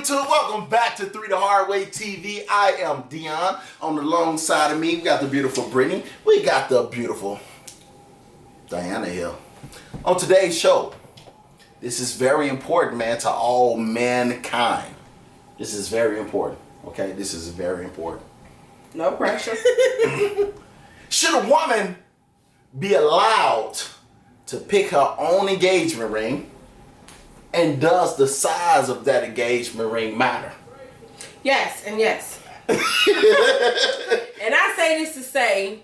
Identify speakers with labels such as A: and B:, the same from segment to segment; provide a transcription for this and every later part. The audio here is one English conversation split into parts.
A: YouTube? Welcome back to 3 the Hard Way TV. I am Dion. On the long side of me, we got the beautiful Brittany. We got the beautiful Diana here. On today's show, this is very important, man, to all mankind. This is very important, okay? This is very important.
B: No pressure.
A: Should a woman be allowed to pick her own engagement ring? And does the size of that engagement ring matter?
B: Yes, and yes. And I say this to say,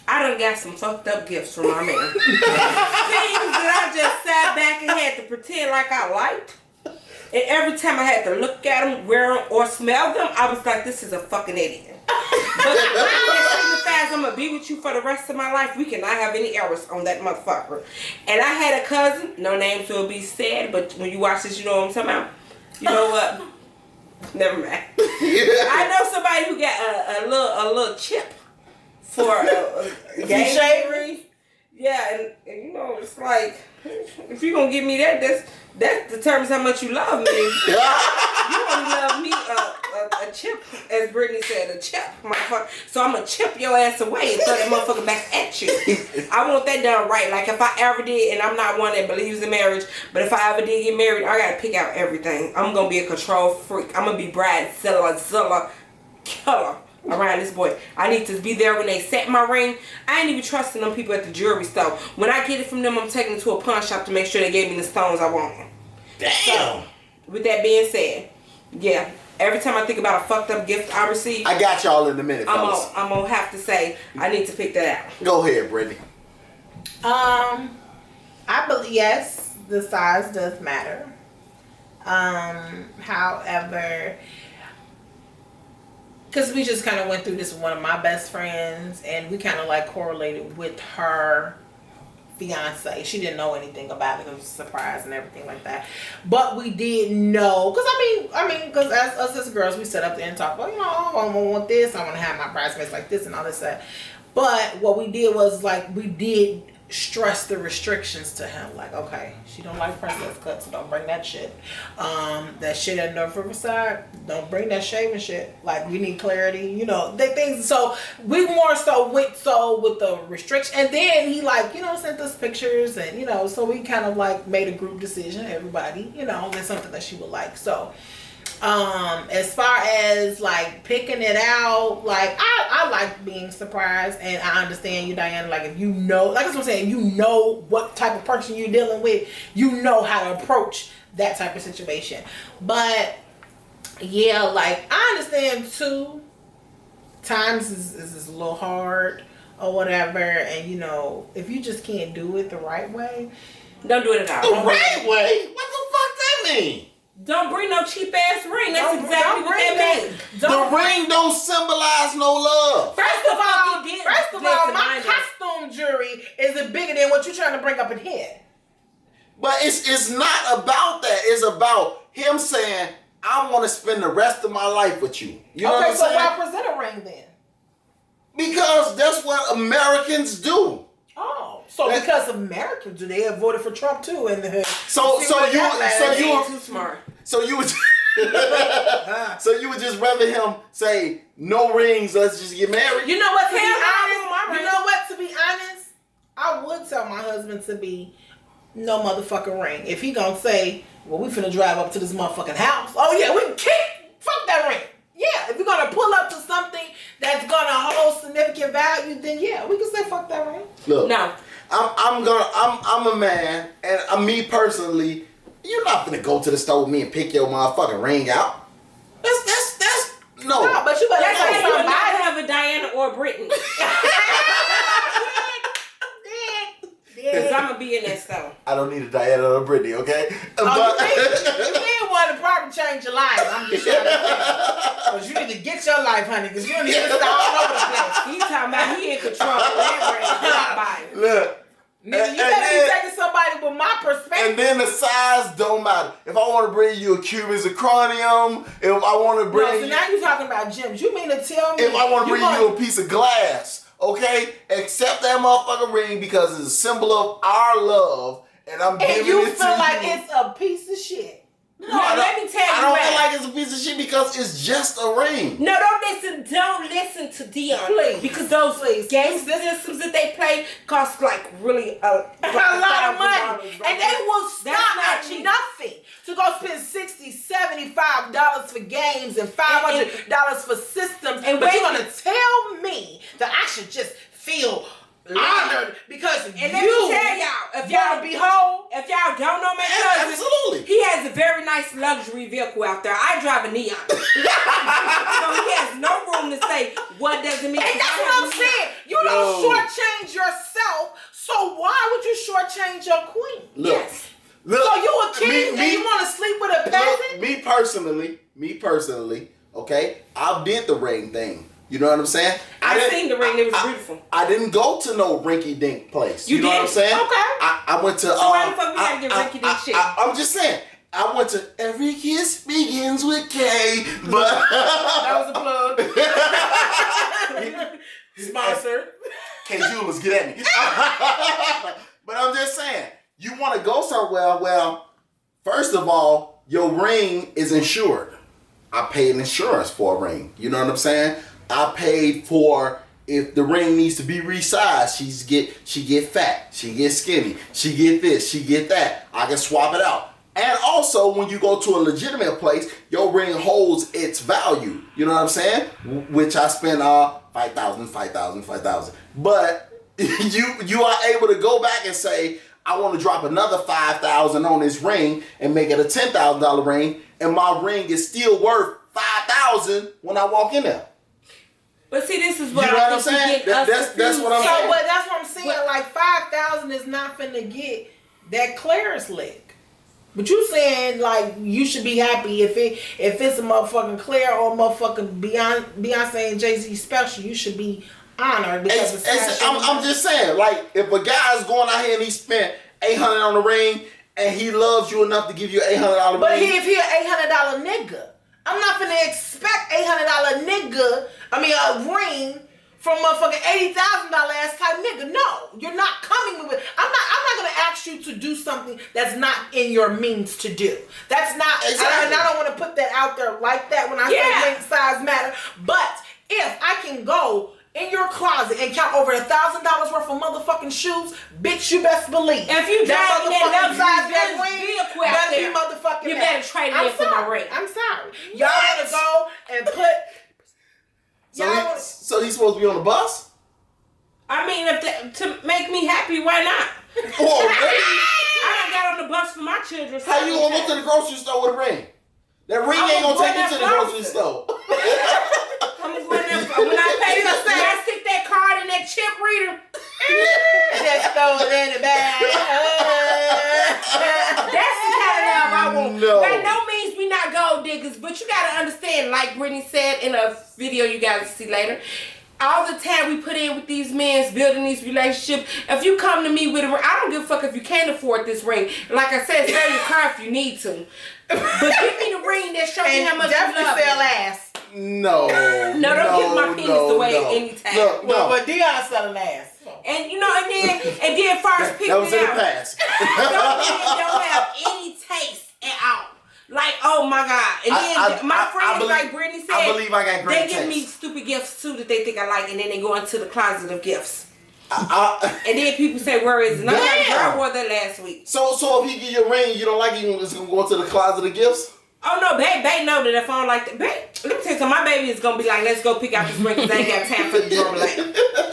B: I done got some fucked up gifts from my man. Things that I just sat back and had to pretend like I liked. And every time I had to look at them, wear them, or smell them, I was like, this is a fucking idiot. But it signifies I'm going to be with you for the rest of my life. We cannot have any errors on that motherfucker. And I had a cousin, no names will be said, but when you watch this, you know what I'm talking about. You know what? Never mind. I know somebody who got a little chip for a game ring. Yeah, and you know, it's like, if you're going to give me that determines how much you love me. You only love me a chip, as Brittany said, a chip, motherfucker. So I'm going to chip your ass away and throw that motherfucker back at you. I want that done right. Like, if I ever did, and I'm not one that believes in marriage, but if I ever did get married, I got to pick out everything. I'm going to be a control freak. I'm going to be bridezilla, killer around this boy. I need to be there when they set my ring. I ain't even trusting them people at the jewelry store. When I get it from them, I'm taking it to a pawn shop to make sure they gave me the stones I want.
A: Damn.
B: So, with that being said, yeah, every time I think about a fucked up gift I received,
A: I got y'all in a minute, fellas.
B: I'm gonna have to say I need to pick that out.
A: Go ahead, Brittany.
C: I believe yes, the size does matter. However, because we just kind of went through this with one of my best friends, and we kind of like correlated with her fiance. She didn't know anything about it. It was a surprise and everything like that. But we did know, because I mean, because us as girls, we set up there and talk, well, you know, I want this. I want to have my bridesmaids like this and all this stuff. But what we did was like we did stress the restrictions to him. Like, okay, she don't like princess cuts, so don't bring that shit. That shit at North Riverside, don't bring that shaving shit. Like, we need clarity, you know, the things. So we more so went with the restriction, and then he like, you know, sent us pictures, and you know, so we kind of like made a group decision. Everybody, you know, that's something that she would like. So as far as like picking it out, like I like being surprised, and I understand you, Diana. Like, if you know, like that's what I'm saying, you know what type of person you're dealing with, you know how to approach that type of situation. But yeah, like I understand too, times is a little hard or whatever, and you know, if you just can't do it the right way,
B: don't do it at all.
A: The right way? What the fuck that mean?
B: Don't bring no cheap ass ring. That's exactly what that means.
A: The ring don't symbolize no love.
C: First of all, my costume jewelry is bigger than what you're trying to bring up in here.
A: But it's not about that. It's about him saying, I want to spend the rest of my life with you. You know what I'm saying?
C: Okay, so why present a ring then?
A: Because that's what Americans do.
C: Oh, so because Americans do, they voted for Trump too, and
A: so you
B: too smart.
A: So you would so you would just rather him say no rings, let's just get married?
C: You know what? To be honest, I would tell my husband to be no motherfucking ring. If he gonna say, well, we finna drive up to this motherfucking house. Oh yeah, we can fuck that ring. Yeah, if you're gonna pull up to something that's gonna hold significant value, then yeah, we can say fuck that ring.
A: Look,
B: no,
A: I'm a man, and me personally, you're not gonna go to the store with me and pick your motherfucking ring out. That's no.
C: No, but you better
B: that's
C: say
B: why you
C: somebody.
B: have a Diana or a Brittany. Because I'm gonna be in that store.
A: I don't need a Diana or a Brittany, okay?
C: You need one to probably change your life. I'm just trying to say. Because you need to get your life, honey, because you don't need to start all over the place.
B: He's talking about he in control of that ring.
A: Look.
C: Nigga, you better be taking somebody with my perspective.
A: And then the size don't matter. If I want to bring you a Cuban zirconium, if I want to bring
C: so now you're talking about gems. You mean to tell me
A: if I want to bring you a piece of glass, okay? Accept that motherfucking ring because it's a symbol of our love, and I'm giving it to you.
C: And you feel like it's a piece of shit.
B: let me tell you
A: I don't
B: why.
A: feel like it's a piece of shit because it's just a ring.
B: No, don't listen to Dion.
C: Please.
B: Because those game systems that they play cost like really a
C: lot of money.
B: $1,000,
C: And they will
B: That's
C: stop
B: not
C: at
B: cheap.
C: nothing to go spend $60, $75 for games and $500 for systems.
B: And
C: but you're
B: wait-
C: going to tell me that I should just feel honored because
B: And let me tell y'all, if
C: y'all
B: y'all
C: be whole.
B: If y'all don't know my
A: Yeah,
B: cousin,
A: absolutely.
B: he has a very nice luxury vehicle out there. I drive a Neon. So he has no room to say what doesn't mean.
C: And that's what I'm saying. You don't shortchange yourself, so why would you shortchange your queen?
A: Look,
B: Yes.
A: look.
C: So you a king and you want to sleep with a peasant?
A: Me personally, okay, I did the ring thing. You know what I'm saying?
B: I seen the ring. It was beautiful.
A: I didn't go to no rinky-dink place.
B: You
A: know what I'm
B: didn't?
A: saying?
B: Okay.
A: I went to.
B: So why the fuck we gotta get rinky-dink shit?
A: I'm just saying. I went to Every Kiss Begins with K, but
C: That was a plug. Sponsor.
A: K Jewelers, get at me. But I'm just saying, you want to go somewhere. Well, first of all, your ring is insured. I paid insurance for a ring. You know what I'm saying? I paid for if the ring needs to be resized. She get fat, she get skinny, she get this, she get that. I can swap it out. And also, when you go to a legitimate place, your ring holds its value. You know what I'm saying? Which I spent $5,000. But you are able to go back and say, I want to drop another $5,000 on this ring and make it a $10,000 ring, and my ring is still worth $5,000 when I walk in there.
B: But see, this is what
A: You know what I'm
B: think
A: saying?
B: you get us
A: That's what I'm
B: confused.
A: saying.
C: But that's what I'm saying. Like 5,000 is not finna get that Claire's leg. But you saying like you should be happy if it's a motherfucking Claire or a motherfucking Beyonce and Jay-Z special, you should be honored because
A: I'm just saying, like, if a guy's going out here and he spent $800 on the ring and he loves you enough to give you $800 ring.
C: But if he an $800 nigga, I'm not finna expect $800 nigga. I mean a ring from motherfucking $80,000 ass type nigga. No, you're not coming with it. I'm not gonna ask you to do something that's not in your means to do. That's not.
A: Exactly.
C: And I don't want to put that out there like that when I say ring size matter. But if I can go in your closet and count over $1,000 worth of motherfucking shoes, bitch, you best believe.
B: If you drive that
C: motherfucking
B: vehicle out
C: better
B: there,
C: be motherfucking
B: you
C: mad.
B: better trade it in for my ring.
C: I'm sorry. Y'all want to go and put.
A: So he's supposed to be on the bus?
B: I mean, to make me happy, why not?
A: Oh, really?
B: I done got on the bus for my children.
A: How you gonna go to the grocery store with a ring? That ring ain't gonna take you to the grocery store.
B: I'm going there when I pay the when I stick that card in that chip reader.
C: Just throw it in the bag.
B: That's the kind of love I want.
A: No.
B: By no means we not gold diggers, but you gotta understand, like Brittany said in a video you guys will see later, all the time we put in with these men building these relationships. If you come to me with a ring, I don't give a fuck if you can't afford this ring. Like I said, sell your car if you need to. But give me the ring that shows me how much you
C: definitely
B: love
C: sell
B: me.
C: ass.
A: No,
B: don't give my penis away anytime.
A: No,
C: But Dion selling ass.
B: And you know, and then first pick
A: that was
B: me
A: in the
B: out.
A: past.
B: Don't have any taste at all. Like, oh my God. And then my friends, like Brittany said,
A: I believe I got great
B: they give me
A: taste.
B: stupid gifts too that they think I like, and then they go into the closet of gifts. And then people say, where is it? And I'm like, girl, I wore that last week.
A: So if he give you a ring, you don't like it, it's gonna go into the closet of gifts?
B: Oh no, babe know that if I don't like that, babe, let me tell you something, my baby is gonna be like, let's go pick out this ring because I ain't got time for the drummer.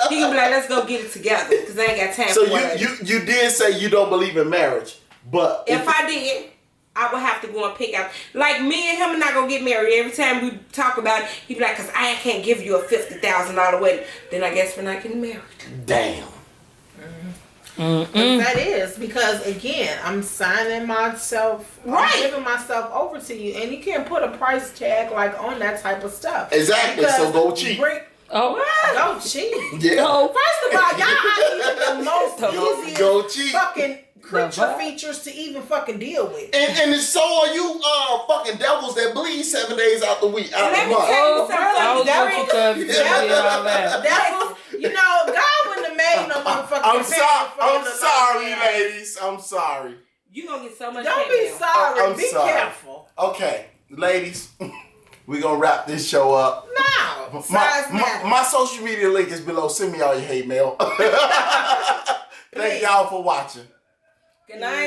B: He gonna be like, let's go get it together because I ain't got time
A: So
B: for it.
A: you did say you don't believe in marriage, but
B: If I did, I would have to go and pick out. Like, me and him are not gonna get married. Every time we talk about it, he be like, cause I can't give you a $50,000 wedding. Then I guess we're not getting married.
A: damn.
C: That is because again, I'm signing myself,
B: Right.
C: I'm giving myself over to you, and you can't put a price tag like on that type of stuff.
A: Exactly. So go cheap.
C: Go cheap.
A: Yeah.
C: First of all, y'all are the most easiest
A: Go cheap.
C: fucking creature features to even fucking deal with.
A: And so are you fucking devils that bleed 7 days out the week, out
B: Let
A: the
B: me
A: month.
B: tell you something.
C: Devils, you know, God wouldn't have made no motherfucking
A: I'm
C: parents for
A: sorry,
C: him to love you.
A: ladies. I'm sorry.
B: You gonna get so much
C: Don't
B: hate
C: be
B: mail.
C: sorry.
A: I'm
C: Be
A: sorry.
C: careful.
A: Okay, ladies, we gonna wrap this show up.
C: No. Size matter.
A: My social media link is below. Send me all your hate mail. Thank y'all for watching.
B: Good night.